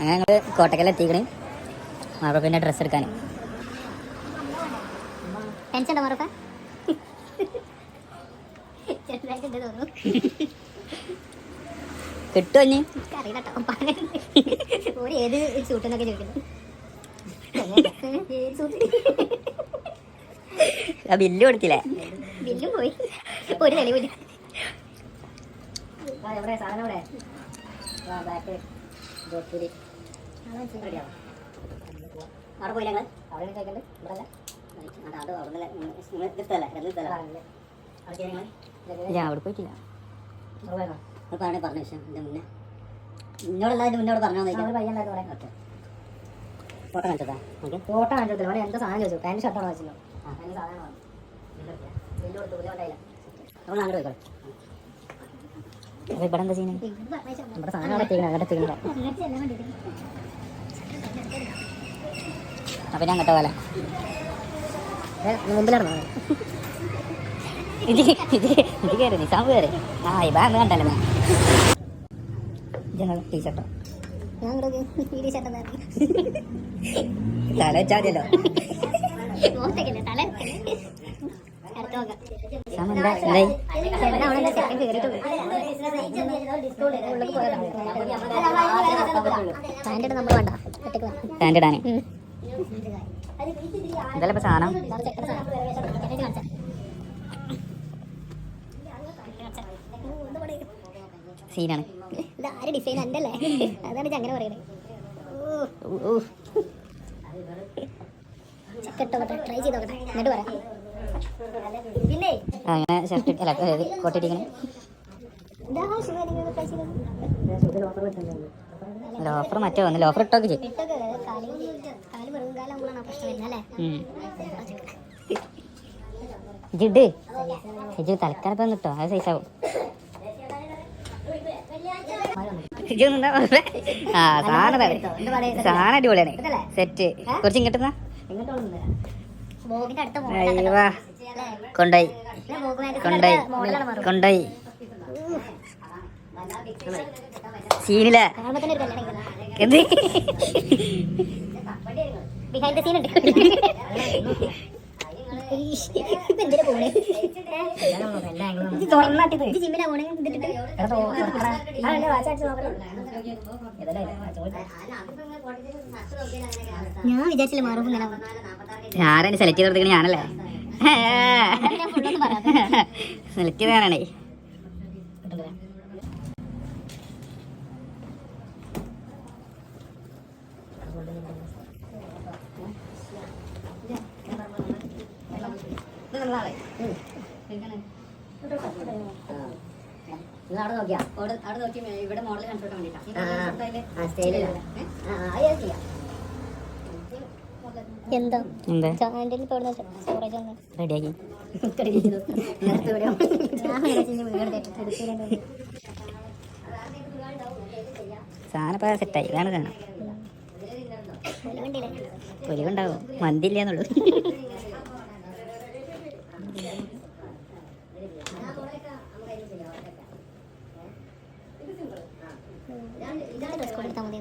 അങ്ങനെ ഞങ്ങൾ കോട്ടക്കൽ എത്തിക്കണേ മാറപ്പിൻ്റെ ഡ്രസ്സ് എടുക്കാൻ. ടെൻഷൻ ഉണ്ടോ മാറപ്പ? കിട്ടുമോ ഇനി അറിയില്ല. ഏത് സൂട്ടെന്നൊക്കെ ചോദിക്കുന്നു. ബില്ല് കൊടുത്തില്ലേ? ബില്ലും പോയി, ഒരു തെളിവില്ല. അവിടെ പോയില്ല ഞങ്ങൾ അവിടെ ചോദിക്കണ്ട് ഇവിടെ അവിടെ പോയിട്ടില്ല. പറഞ്ഞ വിഷയം എൻ്റെ മുന്നേ ഇന്നോടല്ല അതിൻ്റെ മുന്നോട് പറഞ്ഞോ. ഓക്കെ ഫോട്ടോ കാണിച്ചതാ? ഫോട്ടോ കാണിച്ചതില്ല. അവിടെ എന്താ സാധനം ചോദിച്ചു? പാൻറ്റ് ഷർട്ടാണോ വെച്ചല്ലോ? അപ്പോൾ അങ്ങോട്ട് പോയിക്കോളെ. അപ്പോൾ ഇവിടെ എന്താ ചെയ്യുന്നത്? നമ്മുടെ സാധനം അവിടെ എത്തിക്കണം, അങ്ങോട്ട് എത്തിക്കണ്ട. അപ്പം ഞാൻ അങ്ങോട്ട് പോലെ മുമ്പിലാണ് ഇത് കയറി നിസാമ്പ് കയറി. ആ ഇപ്പം അന്ന് കണ്ടല്ലോ ഞാൻ ടീഷർട്ടോ തല വെച്ചാൽ പാൻറ്റിടാൻ ഇതല്ലേ ഇപ്പം സാധനം. സീനാണ്. ഡിസൈൻ എൻ്റെ അല്ലേ? അതാണ് അങ്ങനെ പറയുന്നത്. ട്രൈ ചെയ്ത് നോക്കട്ടെ എന്നിട്ട് പറയാം. പിന്നെ അങ്ങനെ ഷർട്ട് അല്ല കോട്ടിട്ടിങ്ങനെ ലോഫർ മറ്റോ ഒന്ന് ലോഫർ ഇട്ടൊക്കെ ചെയ്യും. ജിഡ് ഇജ് തലക്കാലപ്പം കിട്ടോ? അത് സൈസാവും. ആ സാധനം അടിപൊളിയാണ്. സെറ്റ് കുറച്ച് ഇങ്ങോട്ടുന്ന കൊണ്ടായി കൊണ്ടായി കൊണ്ടായി സീനില്ല എന്ത് ബിഹൈൻഡ് ദ സീൻ ഉണ്ട്. ഞാൻ വിചാരിച്ചില്ല മാറും. ആരാണ് സെലക്ട് ചെയ്ത് കൊടുത്തിരിക്കണേ? ഞാനല്ലേ സെലക്ട് ചെയ്ത് ഞാനാണേ. അവിടെ നോക്കിയാ അവിടെ നോക്കി ഇവിടെ മോഡൽ കൺസോർട്ട് എന്താ സ്റ്റോറേജ് റെഡിയാക്കി സാധനം സെറ്റായി. ഇതാണ് സാധനം. പൊലിവുണ്ടാവും, മന്തി ഇല്ലാന്നുള്ളൂ. ഡ്രസ് കോഡ് എടുത്താൽ മതി.